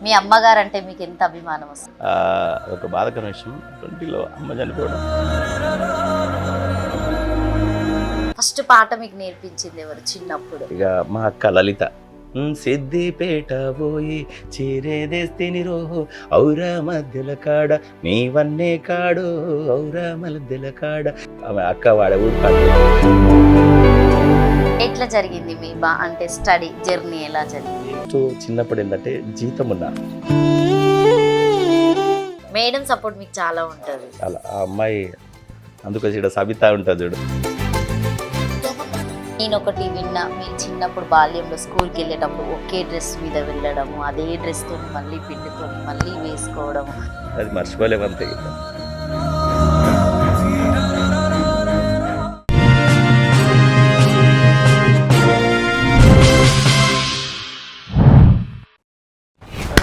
మీ అమ్మగారంటే మీకు ఎంత అభిమానం వస్తుంది? ఒక బాధకర విషయం, 20లో అమ్మ చనిపోవడం. ఫస్ట్ పాట మీకు నేర్పించింది ఎవరు చిన్నప్పుడు? ఇక మా అక్క లలిత. సిద్దిపేట పోయి చీరేదేస్తిని రోహో ఔరా మధ్యల కాడ నీవన్నే కాడు ఔరా మధ్యల కాడ. ఆమె అక్క వాడే ఊరు పాట. ఎట్లా జరిగింది మీ అంటే స్టడీ జర్నీ ఎలా జరిగింది? చిన్నప్పుడు ఏంటంటే జీతం ఉన్నా మేడం సపోర్ట్ మీకు చాలా ఉంటుంది. అలా ఆ అమ్మాయి అందుకోసం ఇక్కడ సబితా ఉంటుంది చూడు. నేను ఒకటి విన్నా, మీరు చిన్నప్పుడు బాల్యంలో స్కూల్కి వెళ్ళేటప్పుడు ఒకే డ్రెస్ మీద వెళ్ళడము, అదే డ్రెస్తో మళ్ళీ పిండుకొని మళ్ళీ వేసుకోవడము, అది మర్చిపోలేమంతే.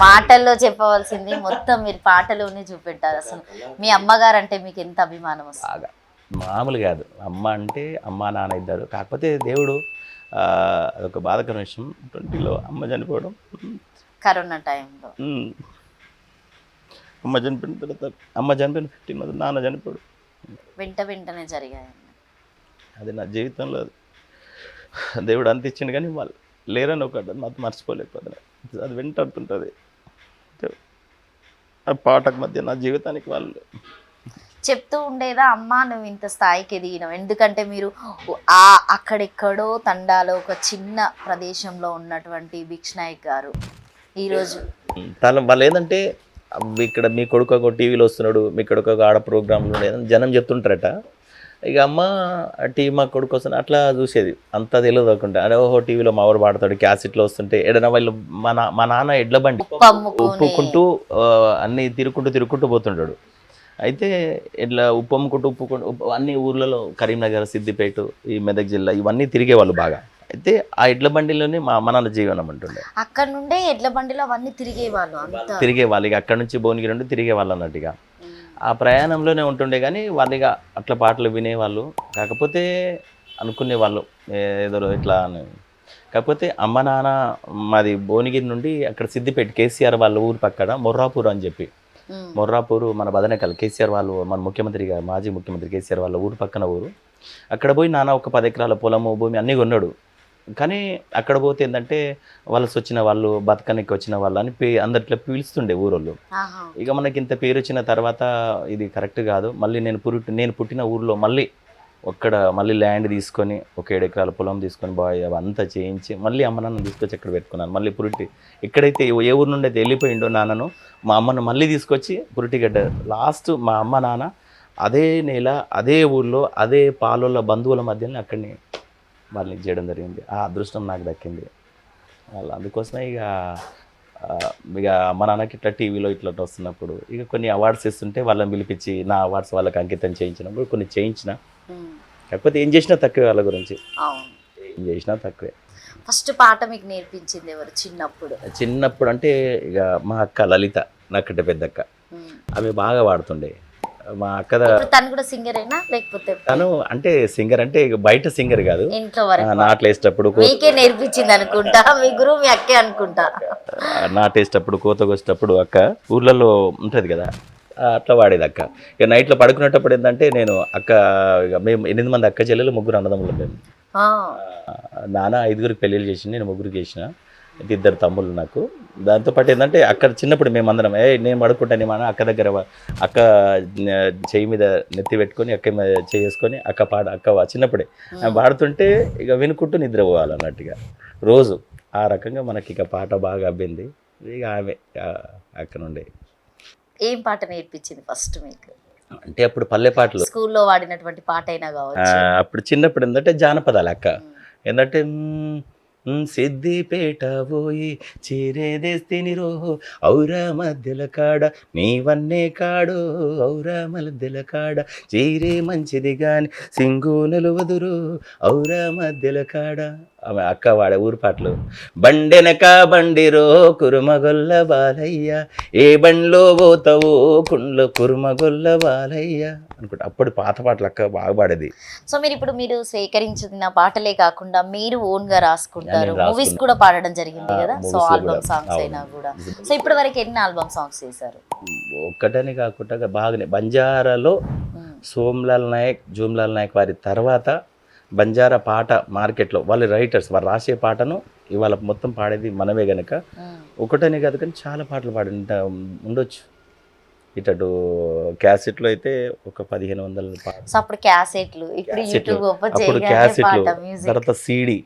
మాటల్లో చెప్పవలసింది మొత్తం మీరు పాటలోనే చూపెట్టారు. అసలు మీ అమ్మగారు అంటే మీకు ఎంత అభిమానం వస్తుంది? మామూలు కాదు. అమ్మ అంటే అమ్మ నాన్న ఇద్దరు. కాకపోతే దేవుడు అదొక బాధకర విషయం, 20లో అమ్మ చనిపోవడం. కరోనా టైంలో అమ్మ చనిపోయిన తర్వాత 15 నాన్న చనిపోవడం వెంటనే జరిగాయి. అది నా జీవితంలో దేవుడు అంత ఇచ్చిండు, కానీ వాళ్ళు లేరని ఒకటి మాత్రం మర్చిపోలేకపోతున్నా. అది వెంటాడుతుంటుంది. ఆ పాటకు మధ్య నా జీవితానికి వాళ్ళు చెప్తూ ఉండేదా, అమ్మ నువ్వు ఇంత స్థాయికి ఎదిగినావు? ఎందుకంటే మీరు అక్కడెక్కడో తండాలో ఒక చిన్న ప్రదేశంలో ఉన్నటువంటి భిక్ష నాయక్ గారు ఈరోజు వాళ్ళు ఏంటంటే ఇక్కడ మీ కొడుకు ఒక టీవీలో వస్తున్నాడు, మీ కొడుకు ఒక ఆడ ప్రోగ్రాంలో లేదని జనం చెప్తుంటారట. ఇక అమ్మ మా కొడుకు వస్తుంది అట్లా చూసేది, అంతా తెలియదు అనుకుంటా. అదే ఓహో టీవీలో మా ఊరు పాడతాడు, క్యాసెట్లో వస్తుంటే ఏదైనా వాళ్ళు మా నాన్న ఎడ్ల బండి ఉప్పుకుంటూ అన్నీ తిరుక్కుంటూ పోతుంటాడు. అయితే ఇట్లా ఉప్పుకుంటూ అన్ని ఊర్లలో కరీంనగర్, సిద్దిపేట, ఈ మెదక్ జిల్లా ఇవన్నీ తిరిగేవాళ్ళు బాగా. అయితే ఆ ఎడ్ల బండిలోనే మా అమ్మ నాన్న జీవనం ఉంటుండే. అక్కడ నుండే ఎడ్ల బండిలో అవన్నీ తిరిగేవాళ్ళు. ఇక అక్కడ నుంచి భువనగిరి నుండి తిరిగేవాళ్ళు అన్నట్టుగా. ఆ ప్రయాణంలోనే ఉంటుండే, కానీ వాళ్ళు ఇక అట్లా పాటలు వినేవాళ్ళు. కాకపోతే అనుకునేవాళ్ళు ఏదో ఇట్లా అని. కాకపోతే అమ్మ నాన్న మాది భువనగిరి నుండి అక్కడ సిద్దిపేట కేసీఆర్ వాళ్ళ ఊరు పక్కన మొర్రాపూర్ అని చెప్పి, మొర్రాపూరు మన బదనకల్ కేసీఆర్ వాళ్ళు మన ముఖ్యమంత్రిగా మాజీ ముఖ్యమంత్రి కేసీఆర్ వాళ్ళ ఊరు పక్కన ఊరు. అక్కడ పోయి నాన్న ఒక 10 ఎకరాల పొలము భూమి అన్నీ కొన్నాడు. కానీ అక్కడ పోతే ఏంటంటే వలస వచ్చిన వాళ్ళు, బతకనికి వచ్చిన వాళ్ళు అని అందరిట్లో పిలుస్తుండే ఊరోళ్ళు. ఇక మనకి ఇంత పేరు వచ్చిన తర్వాత ఇది కరెక్ట్ కాదు, మళ్ళీ నేను పుట్టిన ఊర్లో మళ్ళీ ల్యాండ్ తీసుకొని ఒక 7 ఎకరాల పొలం తీసుకొని బాయ్ అవంతా చేయించి మళ్ళీ అమ్మ నాన్న తీసుకొచ్చి అక్కడ పెట్టుకున్నాను. మళ్ళీ ఎక్కడైతే ఏ ఊరు నుండి అయితే వెళ్ళిపోయిండో నాన్నను, మా అమ్మను మళ్ళీ తీసుకొచ్చి పురిటిగడ్డ లాస్ట్ మా అమ్మ నాన్న అదే నేల, అదే ఊర్లో, అదే పాలోళ్ళ బంధువుల మధ్యనే అక్కడిని వాళ్ళని చేయడం జరిగింది. ఆ అదృష్టం నాకు దక్కింది. వాళ్ళు అందుకోసమే ఇక అమ్మ నాన్నకి ఇట్లా టీవీలో ఇట్లా వస్తున్నప్పుడు ఇక కొన్ని అవార్డ్స్ ఇస్తుంటే వాళ్ళని పిలిపించి నా అవార్డ్స్ వాళ్ళకి అంకితం చేయించినప్పుడు కొన్ని చేయించిన. కాకపోతే ఏం చేసినా తక్కువే, వాళ్ళ గురించి ఏం చేసినా తక్కువే. ఫస్ట్ పాట మీకు నేర్పించింది ఎవరు చిన్నప్పుడు అంటే ఇక మా అక్క లలిత, నాకంటే పెద్ద అక్క. ఆమె బాగా పాడుతుండే. మా అక్క తను కూడా సింగరేనా లేకపోతే? తను అంటే సింగర్ అంటే బయట సింగర్ కాదు, ఇంట్లో నాట్లు వేసేటప్పుడు మీకే నేర్పించింది అనుకుంటా, మీ గురువు మీ అక్కే అనుకుంటా. నాటేసేటప్పుడు కోతకొచ్చేటప్పుడు అక్క ఊర్లలో ఉంటుంది కదా, అట్లా వాడేది అక్క. ఇక నైట్లో పడుకునేటప్పుడు ఏంటంటే నేను అక్క, ఇక మేము 8 మంది అక్క చెల్లెలు, 3 అన్నదమ్ములు. మేము నాన్న 5గురికి పెళ్ళిళ్ళు చేసి నేను 3గురికి చేసిన, 2 తమ్ముళ్ళు నాకు. దాంతోపాటు ఏంటంటే అక్కడ చిన్నప్పుడు మేమందరం నేను పడుకుంటాను మన అక్క దగ్గర, అక్క చెయ్యి మీద నెత్తి పెట్టుకొని అక్క మీద చేసుకొని అక్క చిన్నప్పుడే పాడుతుంటే ఇక వినుకుంటూ నిద్ర పోవాలన్నట్టుగా రోజు. ఆ రకంగా మనకి ఇక పాట బాగా అబ్బింది. ఇక ఆమె అక్క నుండి. ఏం పాట నేర్పించింది ఫస్ట్ మీకు? అంటే అప్పుడు పల్లె పాటలు, స్కూల్లో వాడినటువంటి పాట అయినా కావచ్చు. అప్పుడు చిన్నప్పుడు ఏంటంటే జానపదాలు అక్క. ఏంటంటే సిద్దిపేట పోయి చీరేదేస్తిని రోహో ఔరా మధ్యల కాడ నీవన్నే కాడు ఔరా మధ్యల కాడ చీరే మంచిది గాని సింగూనలు వదురు ఔరా మధ్యల కాడ. ఆమె అక్క వాడే ఊరు పాటలు. బండెనక బండిరో కురుమగొల్ల బాలయ్య, ఏ బండ్లో పోతావో కుండ్లో కురుమగొల్ల బాలయ్య అనుకుంటా. అప్పుడు పాత పాటలు అక్క బాగా పాడేది. సో మీరు సేకరించిన పాటలే కాకుండా మీరు ఓన్ గా రాసుకుంటారు, నేను మూవీస్ రాసుకున్నా. కూడా పాడడం జరిగింది కదా. సో movies లో ఆల్బమ్ కూడా. సాంగ్స్ అవును. అయినా కూడా. సో ఇప్పటి వరకు ఎన్ని ఆల్బమ్ సాంగ్స్ చేశారు? ఒక్కటని కాకుండా బాగానే బంజారాలో సోమ్లాల్ నాయక్, జూమ్లాల్ నాయక్ వారి తర్వాత బంజారా పాట మార్కెట్లో వాళ్ళు రైటర్స్, వారు రాసే పాటను ఇవాళ మొత్తం పాడేది మనమే గనక ఒకటని కాదు కానీ చాలా పాటలు పాడి ఉండొచ్చు. ఇటు క్యాసెట్లో అయితే ఒక 1500 పాటలు. సో అప్పుడు క్యాసెట్లు, ఇప్పుడు యూట్యూబ్ ఓపెన్ అప్పుడు చేయగానే క్యాసెట్లు, పాట, మ్యూజిక్. తర్వాత సీడీ,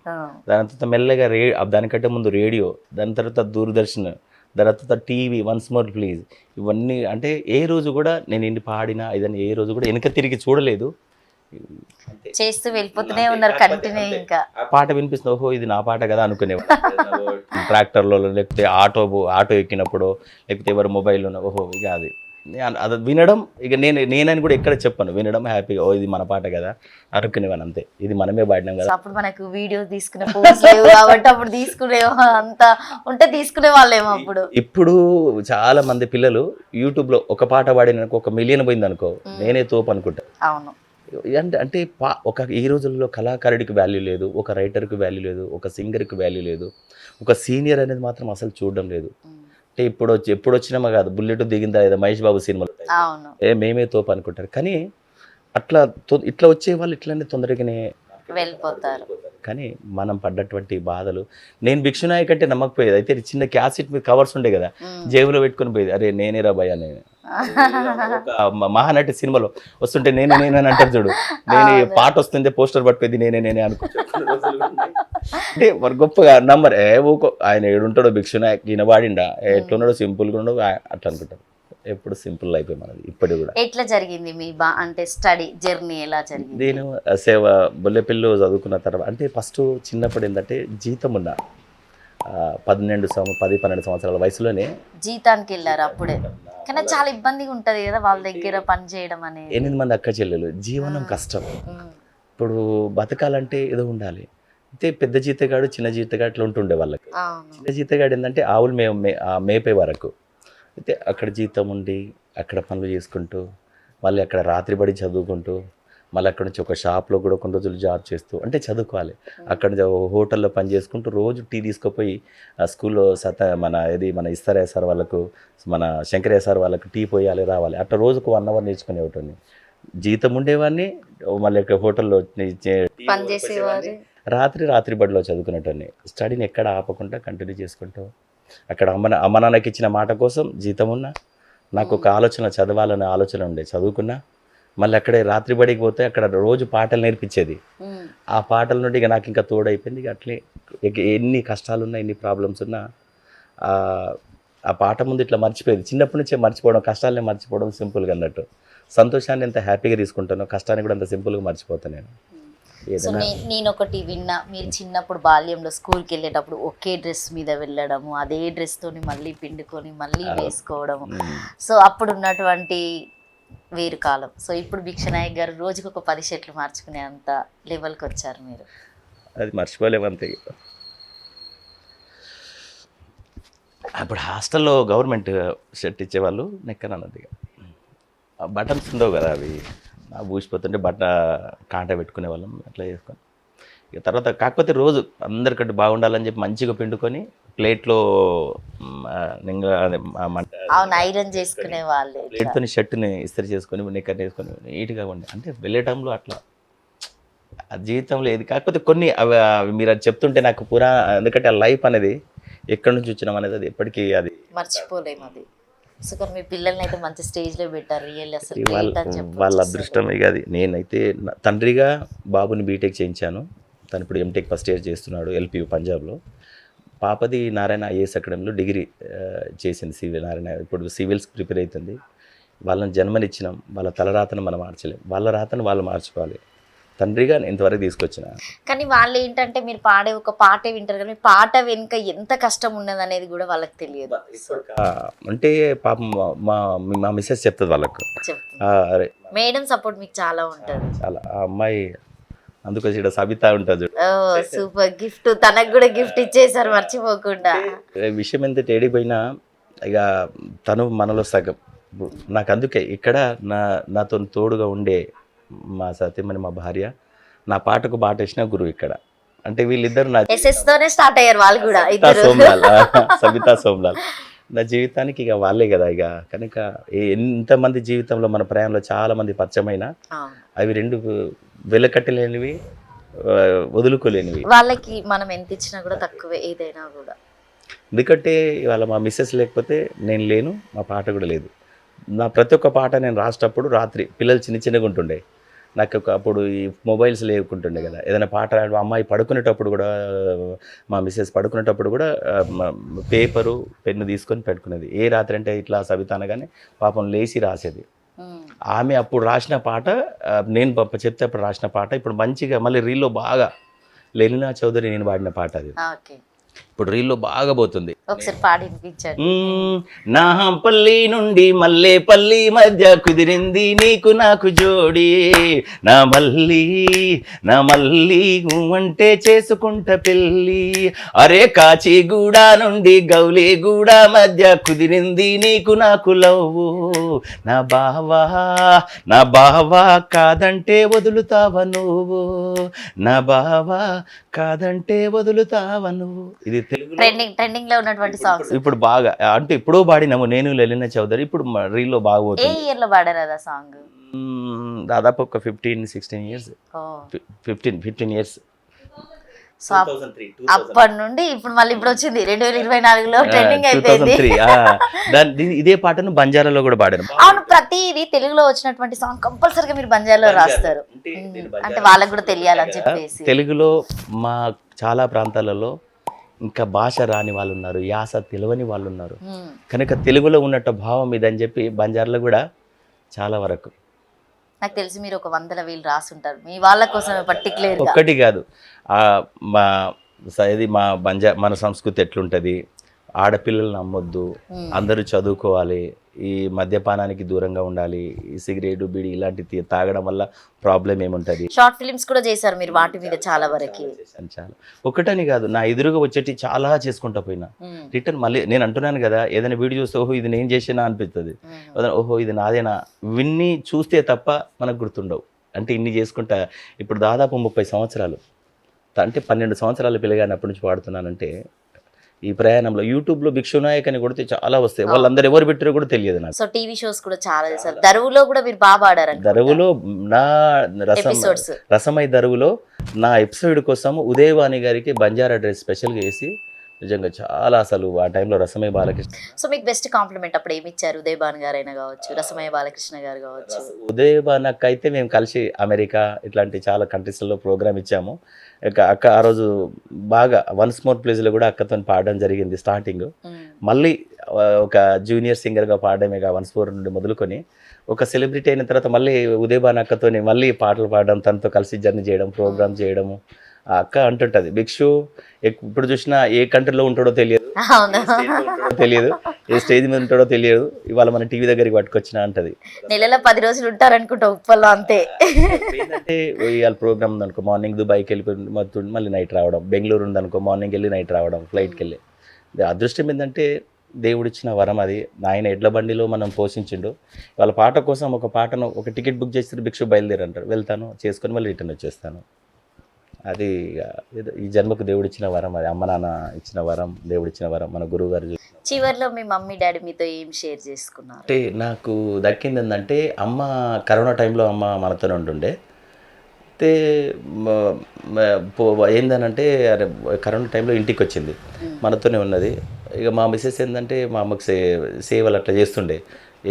దాని తర్వాత మెల్లగా దానికంటే ముందు రేడియో, దాని తర్వాత దూరదర్శన్, దాని తర్వాత టీవీ, వన్స్ మోర్ ప్లీజ్. ఇవన్నీ అంటే ఏ రోజు కూడా నేను ఇన్ని పాడినా ఇదని ఏ రోజు కూడా వెనక తిరిగి చూడలేదు. చేస్తూ వెళ్ళిపోతూనే ఉన్నారు కంటిన్యూ. ఇంకా ఆ పాట వినిపిస్తుంది, ఓహో ఇది నా పాట కదా అనుకునేవాడు. ట్రాక్టర్లో లేకపోతే ఆటో ఎక్కినప్పుడు, లేకపోతే ఎవరు మొబైల్లో, ఓహో ఇక అది వినడం. ఇక నేనని కూడా ఎక్కడ చెప్పను, వినడం హ్యాపీగా, ఓ ఇది మన పాట కదా అనుకునేవాను అంతే. ఇది మనమే పాడినాం కదా. అప్పుడు మనకు వీడియో తీసుకునే ఫోన్స్ లేవు కాబట్టి అప్పుడు తీసుకునే అంత ఉంటే తీసుకునే వాళ్ళేమో అప్పుడు. ఇప్పుడు చాలా మంది పిల్లలు యూట్యూబ్లో ఒక పాట పాడిన ఒక 1 మిలియన్ పోయింది అనుకో, నేనే తోపు అనుకుంటా. అవును. అంటే ఈ రోజుల్లో కళాకారుడికి వాల్యూ లేదు, ఒక రైటర్కి వాల్యూ లేదు, ఒక సింగర్కి వాల్యూ లేదు, ఒక సీనియర్ అనేది మాత్రం అసలు చూడడం లేదు. అంటే ఎప్పుడు వచ్చినామా కాదు, బుల్లెట్ దిగిందా ఏదో మహేష్ బాబు సినిమాలో మేమే తోపు అనుకుంటారు. కానీ ఇట్లా వచ్చే వాళ్ళు ఇట్లానే తొందరగానే వెళ్ళిపోతారు. కానీ మనం పడ్డటువంటి బాధలు, నేను భిక్షునాయక్ అంటే నమ్మకపోయేది. అయితే చిన్న క్యాసెట్ మీద కవర్స్ ఉండే కదా, జేబులో పెట్టుకుని పోయేది. అరే నేనేరా భయ, నేను మహానటి సినిమాలో వస్తుంటే నేను అని అంటారు చూడు, నేను పాట వస్తుందే పోస్టర్ పట్టుకుంది నేనే అనుకుంటున్నాను. అంటే మరి గొప్పగా నంబర్ ఊకో ఆయన ఏడుంటాడో భిక్షునాయక్, ఈయన వాడిండా ఎట్లున్నాడో సింపుల్గా ఉండవు అట్లా అనుకుంటారు. ఎప్పుడు సింపుల్ అయిపోయి మనది. ఇప్పుడు కూడా ఎట్లా జరిగింది మీ అంటే స్టడీ జర్నీ ఎలా జరిగింది? నేను సేవ బొల్లెపల్లిలో చదువుకున్న తర్వాత, అంటే ఫస్ట్ చిన్నప్పుడు ఏంటంటే జీతం ఉన్నా 10-12 సంవత్సరాల వయసులోనే జీతానికి వెళ్ళారు అప్పుడే. కానీ చాలా ఇబ్బందిగా ఉంటది కదా వాళ్ళ దగ్గర పని చేయడం అనేది. 8 మంది అక్క చెల్లెలు, జీవనం కష్టం. ఇప్పుడు బతకాలంటే ఏదో ఉండాలి. అయితే పెద్ద జీతగాడు చిన్న జీతగాడు అట్లా ఉంటుండే వాళ్ళకి. చిన్న జీతగాడు ఏంటంటే ఆవులు మేపే వరకు. అయితే అక్కడ జీతం ఉండి అక్కడ పనులు చేసుకుంటూ, మళ్ళీ అక్కడ రాత్రి బడి చదువుకుంటూ, మళ్ళీ అక్కడ నుంచి ఒక షాప్లో కూడా కొన్ని రోజులు జాబ్ చేస్తూ, అంటే చదువుకోవాలి. అక్కడ నుంచి హోటల్లో పని చేసుకుంటూ రోజు టీ తీసుకుపోయి స్కూల్లో మన ఇస్తారయ్య సార్ వాళ్ళకు, మన శంకరయ్య సార్ వాళ్ళకు టీ పోయాలి రావాలి. అట్లా రోజుకు 1 అవర్ నేర్చుకునేవాడిని. జీతం ఉండేవాడిని, మళ్ళీ ఇక్కడ హోటల్లో పని చేసేవారు. రాత్రి బడిలో చదువుకునేటోని. స్టడీని ఎక్కడ ఆపకుండా కంటిన్యూ చేసుకుంటూ, అక్కడ అమ్మ నాన్నకి ఇచ్చిన మాట కోసం జీతం ఉన్నా, నాకు ఒక ఆలోచన, చదవాలనే ఆలోచన ఉండే, చదువుకున్నా. మళ్ళీ అక్కడే రాత్రి బడికి పోతే అక్కడ రోజు పాటలు నేర్పించేది. ఆ పాటల నుండి ఇక నాకు ఇంకా తోడైపోయింది. ఇక అట్లే ఎన్ని కష్టాలున్నా, ఎన్ని ప్రాబ్లమ్స్ ఉన్నా ఆ పాట ముందు ఇట్లా మర్చిపోయేది. చిన్నప్పటి నుంచే మర్చిపోవడం, కష్టాలనే మర్చిపోవడం సింపుల్గా అన్నట్టు. సంతోషాన్ని ఎంత హ్యాపీగా తీసుకుంటానో కష్టాన్ని కూడా అంత సింపుల్గా మర్చిపోతాను నేను. సో నేను ఒకటి విన్నా, మీరు చిన్నప్పుడు బాల్యంలో స్కూల్కి వెళ్ళేటప్పుడు ఒకే డ్రెస్ మీద వెళ్ళడము, అదే డ్రెస్ తోని మళ్ళీ పిండుకొని మళ్ళీ వేసుకోవడము. సో అప్పుడు ఉన్నటువంటి వేరు కాలం. సో ఇప్పుడు భిక్షనాయక్ గారు రోజుకు ఒక 10 షర్ట్లు మార్చుకునే అంత లెవెల్కి వచ్చారు మీరు. అది మర్చిపోలేమంతే. అప్పుడు హాస్టల్లో గవర్నమెంట్ షర్ట్ ఇచ్చేవాళ్ళు, నెక్కనన్నది బటన్స్ ఉండవు కదా, అవి బూసిపోతుంటే కాంట పెట్టుకునే వాళ్ళం, అట్లా చేసుకొని. ఇక తర్వాత కాకపోతే రోజు అందరికంటే బాగుండాలని చెప్పి మంచిగా పిండుకొని ప్లేట్లో ఐరన్ చేసుకునే వాళ్ళు, ప్లేట్తో షర్ట్ని ఇస్త్రీ చేసుకొని నిక్కర్ వేసుకొని నీట్గా ఉండే. అంటే వెళ్ళే టైంలో అట్లా ఆ జీవితంలో ఏది. కాకపోతే కొన్ని అవి మీరు అది చెప్తుంటే నాకు ఎందుకంటే ఆ లైఫ్ అనేది ఎక్కడి నుంచి వచ్చినాం అనేది అది ఎప్పటికీ అది మర్చిపోలేము. అది సో మీ పిల్లల్ని అయితే మంచి స్టేజ్లో పెట్టారు. రియల్ అసలు వాళ్ళ అదృష్టం ఇక అది. నేనైతే తండ్రిగా బాబుని బీటెక్ చేయించాను. తను ఇప్పుడు ఎంటెక్ ఫస్ట్ ఇయర్ చేస్తున్నాడు ఎల్పియు పంజాబ్లో. పాపది నారాయణ ఐఏఎస్ అకాడమీలో డిగ్రీ చేసింది, సివిల్ నారాయణ. ఇప్పుడు సివిల్స్ ప్రిపేర్ అవుతుంది. వాళ్ళని జన్మనిచ్చినాం, వాళ్ళ తలరాతను మనం మార్చలేం, వాళ్ళ రాతను వాళ్ళు మార్చుకోవాలి. తండ్రిగా ఇంతవరకు తీసుకొచ్చిన. కానీ వాళ్ళు ఏంటంటే మీరు పాడే ఒక పాటే వింటారు కానీ పాట వెనుక ఎంత కష్టం ఉన్నది అనేది కూడా వాళ్ళకి తెలియదు. అంటే పాపం మా మిస్సెస్ చెప్తుంది వాళ్ళకు, మేడం సపోర్ట్ మీకు చాలా ఉంటుంది. చాలా. ఆ అమ్మాయి అందుకోసం ఇక్కడ సబిత ఉంటుంది. ఓ సూపర్ గిఫ్ట్, తనకు కూడా గిఫ్ట్ ఇచ్చేసారు మర్చిపోకుండా. విషయం ఎంత తేడిపోయినా ఇక తను మనలో సగం. నాకు అందుకే ఇక్కడ నాతో తోడుగా ఉండే మా సత్యమని మా భార్య, నా పాటకు బాట వేసిన గురువు ఇక్కడ. అంటే వీళ్ళిద్దరు నా ఎస్ఎస్ తోనే స్టార్ట్ అయ్యారు వాళ్ళు కూడా సబితా ఇద్దరు. సోమ్లాల్ సబితా సోమ్లాల్ నా జీవితానికి ఇక వాళ్ళే కదా. ఇక కనుక ఎంతమంది జీవితంలో మన ప్రయాణంలో చాలా మంది పరిచయమైన అవును. అవి రెండు వెలకట్టలేనివి, వదులుకోలేనివి. వాళ్ళకి మనం ఎంత ఇచ్చినా కూడా తక్కువే ఏదైనా కూడా. ఎందుకంటే ఇవాళ మా మిస్సెస్ లేకపోతే నేను లేను, మా పాట కూడా లేదు. నా ప్రతి ఒక్క పాట నేను రాసేటప్పుడు రాత్రి పిల్లలు చిన్నగా ఉంటుండే, నాకు అప్పుడు ఈ మొబైల్స్ లేకుంటుండే కదా. ఏదైనా పాట అమ్మాయి పడుకునేటప్పుడు కూడా, మా మిస్సెస్ పడుకునేటప్పుడు కూడా పేపరు పెన్ను తీసుకొని పెట్టుకునేది. ఏ రాత్రి అంటే ఇట్లా సవిత అనగానే పాపం లేచి రాసేది. ఆమె అప్పుడు రాసిన పాట నేను చెప్తే అప్పుడు రాసిన పాట ఇప్పుడు మంచిగా మళ్ళీ రీల్లో బాగా, లెలినా చౌదరి నేను పాడిన పాట అది ఓకే, ఇప్పుడు రీల్లో బాగా పోతుంది. ఒకసారి పాడి వినిపించండి. నా పల్లి నుండి మల్లేపల్లి మధ్య కుదిరింది నీకు నాకు జోడి, నా మల్లి అంటే చేసుకుంట పెళ్ళి, అరే కాచిగూడ నుండి గౌలిగూడ మధ్య కుదిరింది నీకు నాకు లవ్వు, నా బావా కాదంటే వదులుతావా నువ్వు, నా బావా కాదంటే వదులుతావా నువ్వు. ఇది తెలుగు ట్రెండింగ్ లో ఉన్నటువంటి సాంగ్స్ ఇప్పుడు బాగా, అంటే ఇప్పుడు పాడినాము నేను లెలినా చౌదరి, ఇప్పుడు రీల్లో బాగా ఏ పోతుంది. ఇయర్ లో పాడారు అదా సాంగ్? దాదాపు ఒక 15-16 ఇయర్స్, 15 ఇయర్స్. సో అప్పటి నుండి ఇప్పుడు మళ్ళీ ఇప్పుడు వచ్చింది 2024లో ట్రెండింగ్ అయిపోయింది. 2003 ఇదే పాటను బంజారాలో కూడా పాడాను. అవును, ప్రతిది తెలుగులో వచ్చినటువంటి సాంగ్ కంపల్సరీగా మీరు బంజారాలో రాస్తారు, అంటే వాళ్ళకి కూడా తెలియాలని చెప్పేసి. తెలుగులో మా చాలా ప్రాంతాలలో ఇంకా భాష రాని వాళ్ళు ఉన్నారు, యాస తెలియని వాళ్ళు ఉన్నారు. కనుక తెలుగులో ఉన్నట్టు భావం ఇదని చెప్పి బంజారాలో కూడా చాలా వరకు నాకు తెలిసి మీరు ఒక 100,000 రాసుంటారు మీ వాళ్ళ కోసమే పర్టికులర్. ఒక్కటి కాదు, మా ఇది మన సంస్కృతి ఎట్లుంటుంది, ఆడపిల్లల్ని నమ్మొద్దు, అందరూ చదువుకోవాలి, ఈ మద్యపానానికి దూరంగా ఉండాలి, ఈ సిగరెట్ బీడి ఇలాంటి తాగడం వల్ల ప్రాబ్లం ఏముంటుంది. షార్ట్ ఫిల్మ్స్ కూడా చేశారు మీరు వాటి మీద చాలా వరకు. చాలా ఒకటని కాదు, నా ఎదురుగా వచ్చేటి చాలా చేసుకుంటా పోయినా రిటర్న్ మళ్ళీ నేను అంటున్నాను కదా, ఏదైనా వీడియో చూస్తే ఓహో ఇది నేను చేసినా అనిపిస్తుంది, ఓహో ఇది నాదేనా, విన్ని చూస్తే తప్ప మనకు గుర్తుండవు. అంటే ఇన్ని చేసుకుంటా ఇప్పుడు దాదాపు 30 సంవత్సరాలు, అంటే 12 సంవత్సరాల పిల్లగాని అప్పటి నుంచి పాడుతున్నానంటే ఈ ప్రయాణంలో యూట్యూబ్లో భిక్షునాయక్ అని కొడితే చాలా వస్తాయి, వాళ్ళందరూ ఎవరు పెట్టారో కూడా తెలియదు నాకు. సో టీవీ షోస్ కూడా చాలా చేశారు. దరువులో కూడా మీరు బాగా పాడారు. దరువులో నా రసమై దరువులో నా ఎపిసోడ్ కోసం ఉదయవాణి గారికి బంజారా డ్రెస్ స్పెషల్గా వేసి నిజంగా చాలా, అసలు ఆ టైంలో రసమయ్య బాలకృష్ణ. సో మీకు బెస్ట్ కాంప్లిమెంట్ అప్పుడు ఏమి ఇచ్చారు? ఉదయభాన్ గారు అయినా కావచ్చు, రసమయ్య బాలకృష్ణ గారు కావచ్చు. ఉదయభానక్ అయితే మేము కలిసి అమెరికా ఇట్లాంటి చాలా కంట్రీస్లో ప్రోగ్రామ్ ఇచ్చాము. అక్క ఆ రోజు బాగా వన్స్ మోర్ ప్లేస్లో కూడా అక్కతో పాడడం జరిగింది స్టార్టింగ్. మళ్ళీ ఒక జూనియర్ సింగర్గా పాడడమే వన్స్ మోర్ నుండి మొదలుకొని ఒక సెలబ్రిటీ అయిన తర్వాత మళ్ళీ ఉదయభాన్ అక్కతో మళ్ళీ పాటలు పాడడం, తనతో కలిసి జర్నీ చేయడం, ప్రోగ్రామ్ చేయడము. ఆ అక్క అంటుంటుంది, భిక్షు ఇప్పుడు చూసినా ఏ కంట్రీలో ఉంటాడో తెలియదు, ఏ స్టేజ్ మీద ఉంటాడో తెలియదు, ఇవాళ మన టీవీ దగ్గరికి పట్టుకొచ్చినా అంటది. నెలలో 10 రోజులు ఉంటారనుకుంటా ఉప్పల్లో, అంతే. ఏంటంటే ఇవాళ ప్రోగ్రామ్ ఉందనుకో మార్నింగ్ దుబాయ్కి వెళ్ళిపోయి మళ్ళీ నైట్ రావడం, బెంగళూరు ఉందనుకో మార్నింగ్ వెళ్ళి నైట్ రావడం, ఫ్లైట్కి వెళ్ళి. అదృష్టం ఏంటంటే దేవుడిచ్చిన వరం అది. ఆయన ఎడ్ల బండిలో మనం పోషించిండు. వాళ్ళ పాట కోసం ఒక పాటను ఒక టికెట్ బుక్ చేస్తే భిక్షు బయలుదేరి అంటారు, వెళ్తాను చేసుకొని మళ్ళీ రిటర్న్ వచ్చేస్తాను. అది ఈ జన్మకు దేవుడిచ్చిన వరం, అది అమ్మ నాన్న ఇచ్చిన వరం, దేవుడిచ్చిన వరం, మన గురువు గారు. చివరిలో మీ మమ్మీ డాడీ మీతో ఏం షేర్ చేసుకున్నారు? అంటే నాకు దక్కింది ఏంటంటే, అమ్మ కరోనా టైంలో అమ్మ మనతోనే ఉంటుండే. అయితే ఏందనంటే అరే కరోనా టైంలో ఇంటికి వచ్చింది, మనతోనే ఉన్నది. ఇక మా మిస్సెస్ ఏంటంటే మా అమ్మకి సేవలు అట్లా చేస్తుండే.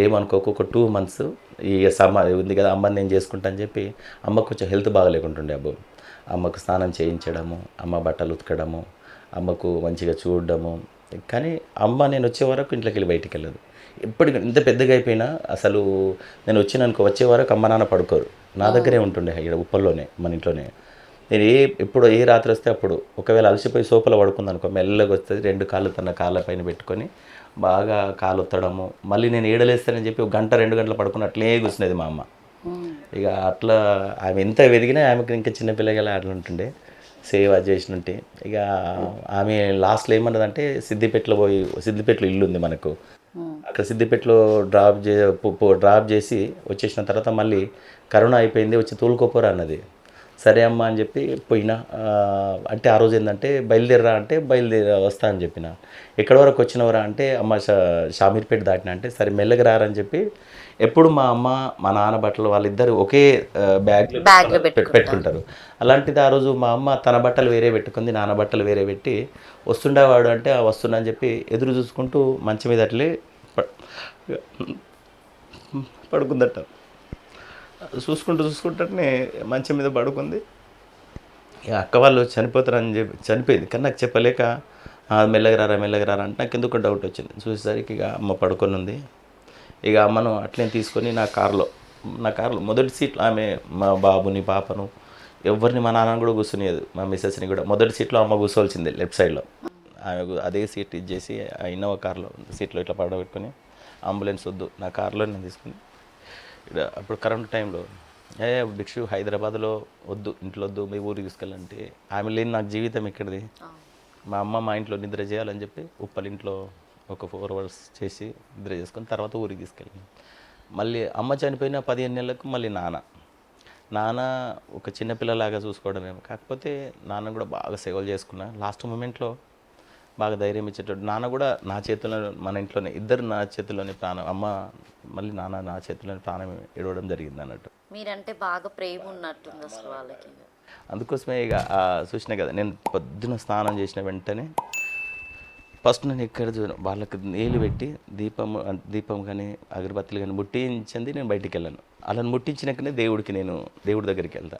ఏమనుకోక ఒక 2 months ఈ సమ్మర్ ఉంది కదా అమ్మని నేను చేసుకుంటా అని చెప్పి, అమ్మకు కొంచెం హెల్త్ బాగాలేకుంటుండే. అబ్బో అమ్మకు స్నానం చేయించడము, అమ్మ బట్టలు ఉతకడము, అమ్మకు మంచిగా చూడడము. కానీ అమ్మ నేను వచ్చే వరకు ఇంట్లోకి వెళ్ళి బయటికి వెళ్ళదు. ఎప్పటికీ ఇంత పెద్దగా అయిపోయినా అసలు నేను వచ్చినానుకో వచ్చే వరకు అమ్మ నాన్న పడుకోరు, నా దగ్గరే ఉంటుండే ఇక్కడ ఉప్పల్లోనే మన ఇంట్లోనే. నేను ఎప్పుడు ఏ రాత్రి వస్తే అప్పుడు, ఒకవేళ అలసిపోయి సోఫాలో పడుకుందనుకో మెల్లగా వస్తుంది, 2 కాళ్ళు తన కాళ్ళ పైన పెట్టుకొని బాగా కాలు ఒత్తడము. మళ్ళీ నేను ఏడలేస్తానని చెప్పి 1 గంట 2 గంటలు పడుకుని అట్లే కూర్చునేది మా అమ్మ. ఇక అట్లా ఆమె ఎంత వెదిగినా ఆమెకు ఇంకా చిన్నపిల్లగా అట్లా ఉంటుండే సేవ్ అది చేసినట్టే. ఇక ఆమె లాస్ట్లో ఏమన్నదంటే సిద్దిపేటలో ఇల్లు ఉంది మనకు, అక్కడ సిద్దిపేటలో డ్రాప్ చేసి వచ్చేసిన తర్వాత మళ్ళీ కరోనా అయిపోయింది వచ్చి తోలుకోపోరా అన్నది. సరే అమ్మా అని చెప్పి పోయినా. అంటే ఆ రోజు ఏంటంటే బయలుదేరరా అంటే వస్తా అని చెప్పిన. ఎక్కడి వరకు వచ్చినవరా అంటే అమ్మ షామీర్పేట దాటినా అంటే సరే మెల్లగా రారని చెప్పి. ఎప్పుడు మా అమ్మ మా నాన్న బట్టలు వాళ్ళిద్దరు ఒకే బ్యాగ్లో పెట్టుకుంటారు. అలాంటిది ఆ రోజు మా అమ్మ తన బట్టలు వేరే పెట్టుకుంది, నాన్న బట్టలు వేరే పెట్టి వస్తుండేవాడు అంటే వస్తున్నా అని చెప్పి ఎదురు చూసుకుంటూ మంచం మీద అట్లే పడుకుందట. చూసుకుంటే మంచం మీద పడుకుంది. ఇక అక్క వాళ్ళు చనిపోతారని చెప్పి చనిపోయింది, కానీ నాకు చెప్పలేక మెల్లగా రారా అంటే నాకు ఎందుకు డౌట్ వచ్చింది. చూసేసరికి ఇక అమ్మ పడుకొని ఉంది. ఇక అమ్మను అట్లనే తీసుకొని నా కార్లో మొదటి సీట్లో ఆమె మా బాబుని పాపను ఎవరిని మా నాన్న కూడా కూర్చునేది, మా మిస్సెస్ని కూడా మొదటి సీట్లో అమ్మ కూర్చోవలసిందే లెఫ్ట్ సైడ్లో. ఆమె అదే సీట్ ఇచ్చేసి ఆ ఇన్నోవా కార్లో సీట్లో ఇట్లా పడబెట్టుకొని అంబులెన్స్ వద్దు నా కార్లో నేను తీసుకుని ఇక్కడ అప్పుడు కరెంట్ టైంలో భిక్షు హైదరాబాద్లో వద్దు, ఇంట్లో వద్దు, మీ ఊరికి తీసుకెళ్ళంటే ఆమె లేని నాకు జీవితం ఎక్కడిది. మా అమ్మ మా ఇంట్లో నిద్ర చేయాలని చెప్పి ఉప్పలింట్లో ఒక 4 hours చేసి నిద్ర చేసుకొని తర్వాత ఊరికి తీసుకెళ్ళాను. మళ్ళీ అమ్మ చనిపోయిన 15 నెలలకు మళ్ళీ నాన్న ఒక చిన్నపిల్లలాగా చూసుకోవడమేమో, కాకపోతే నాన్న కూడా బాగా సేవలు చేసుకున్నా. లాస్ట్ మూమెంట్లో బాగా ధైర్యం ఇచ్చేటట్టు నాన్న కూడా నా చేతిలో, మన ఇంట్లోనే ఇద్దరు నా చేతిలోనే ప్రాణం, అమ్మ మళ్ళీ నాన్న నా చేతిలోనే ప్రాణం ఇడవడం జరిగింది అన్నట్టు. మీరంటే బాగా ప్రేమ ఉన్నట్టుంది అసలు వాళ్ళకి. అందుకోసమే ఇక చూసినా కదా, నేను పొద్దున స్నానం చేసిన వెంటనే ఫస్ట్ నేను ఎక్కడ వాళ్ళకి నీళ్ళు పెట్టి దీపం కానీ అగరబత్తులు కానీ ముట్టించింది నేను బయటికి వెళ్ళాను. అలా ముట్టించినాకనే దేవుడి దగ్గరికి వెళ్తా.